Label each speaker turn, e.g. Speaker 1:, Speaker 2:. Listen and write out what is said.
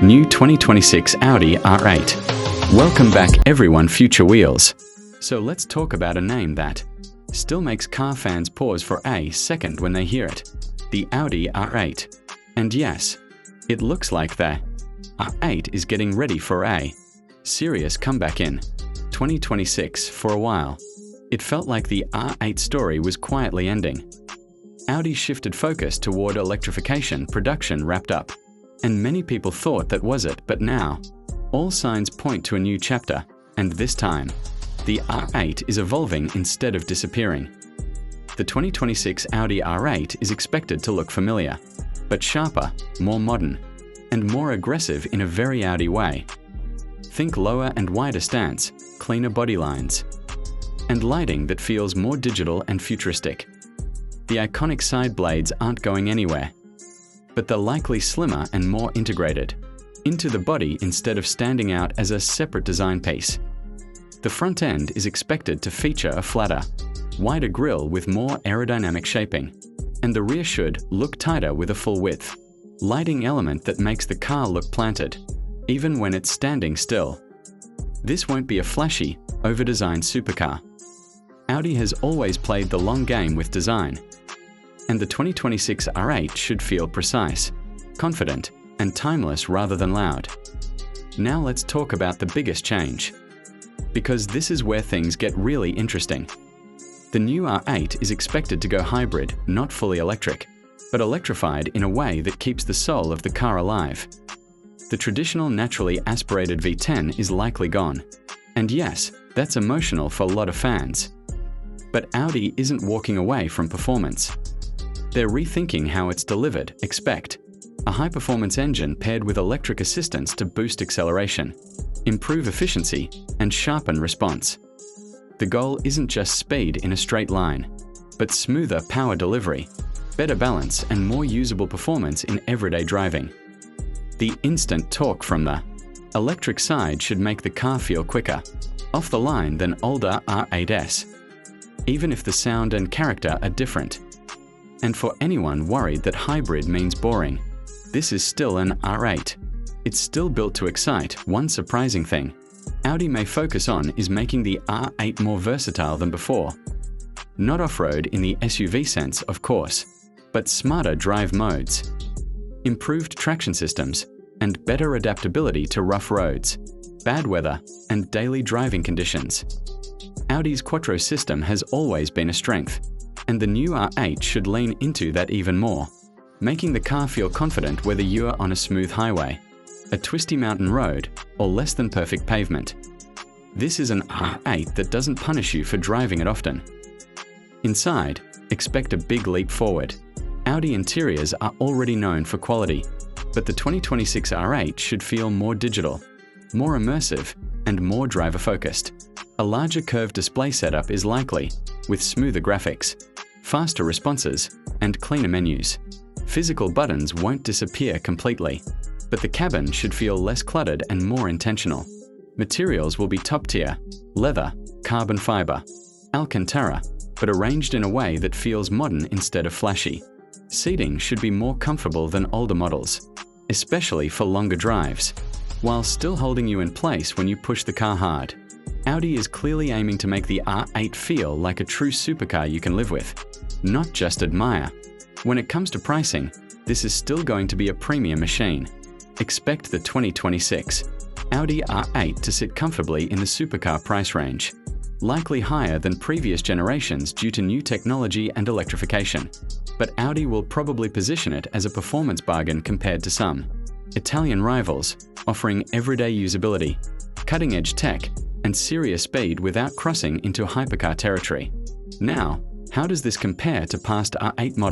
Speaker 1: New 2026 Audi R8. Welcome back everyone, Future Wheels. So let's talk about a name that still makes car fans pause for a second when they hear it. The Audi R8. And yes, it looks like the R8 is getting ready for a serious comeback in 2026. For a while, it felt like the R8 story was quietly ending. Audi shifted focus toward electrification, production wrapped up, and many people thought that was it, but now, all signs point to a new chapter, and this time, the R8 is evolving instead of disappearing. The 2026 Audi R8 is expected to look familiar, but sharper, more modern, and more aggressive in a very Audi way. Think lower and wider stance, cleaner body lines, and lighting that feels more digital and futuristic. The iconic side blades aren't going anywhere, but they're likely slimmer and more integrated into the body instead of standing out as a separate design piece. The front end is expected to feature a flatter, wider grille with more aerodynamic shaping, and the rear should look tighter with a full-width lighting element that makes the car look planted, even when it's standing still. This won't be a flashy, over-designed supercar. Audi has always played the long game with design, and the 2026 R8 should feel precise, confident, and timeless rather than loud. Now let's talk about the biggest change, because this is where things get really interesting. The new R8 is expected to go hybrid, not fully electric, but electrified in a way that keeps the soul of the car alive. The traditional naturally aspirated V10 is likely gone, and yes, that's emotional for a lot of fans. But Audi isn't walking away from performance. They're rethinking how it's delivered. Expect a high-performance engine paired with electric assistance to boost acceleration, improve efficiency, and sharpen response. The goal isn't just speed in a straight line, but smoother power delivery, better balance, and more usable performance in everyday driving. The instant torque from the electric side should make the car feel quicker, off the line than older R8s, even if the sound and character are different. And for anyone worried that hybrid means boring, this is still an R8. It's still built to excite. One surprising thing Audi may focus on is making the R8 more versatile than before. Not off-road in the SUV sense, of course, but smarter drive modes, improved traction systems, and better adaptability to rough roads, bad weather, and daily driving conditions. Audi's Quattro system has always been a strength, and the new R8 should lean into that even more, making the car feel confident whether you're on a smooth highway, a twisty mountain road, or less than perfect pavement. This is an R8 that doesn't punish you for driving it often. Inside, expect a big leap forward. Audi interiors are already known for quality, but the 2026 R8 should feel more digital, more immersive, and more driver-focused. A larger curved display setup is likely, with smoother graphics, faster responses, and cleaner menus. Physical buttons won't disappear completely, but the cabin should feel less cluttered and more intentional. Materials will be top-tier: leather, carbon fiber, Alcantara, but arranged in a way that feels modern instead of flashy. Seating should be more comfortable than older models, especially for longer drives, while still holding you in place when you push the car hard. Audi is clearly aiming to make the R8 feel like a true supercar you can live with, not just admire. When it comes to pricing, this is still going to be a premium machine. Expect the 2026 Audi R8 to sit comfortably in the supercar price range, likely higher than previous generations due to new technology and electrification. But Audi will probably position it as a performance bargain compared to some Italian rivals, offering everyday usability, cutting-edge tech, and serious speed without crossing into hypercar territory. Now, how does this compare to past R8 models?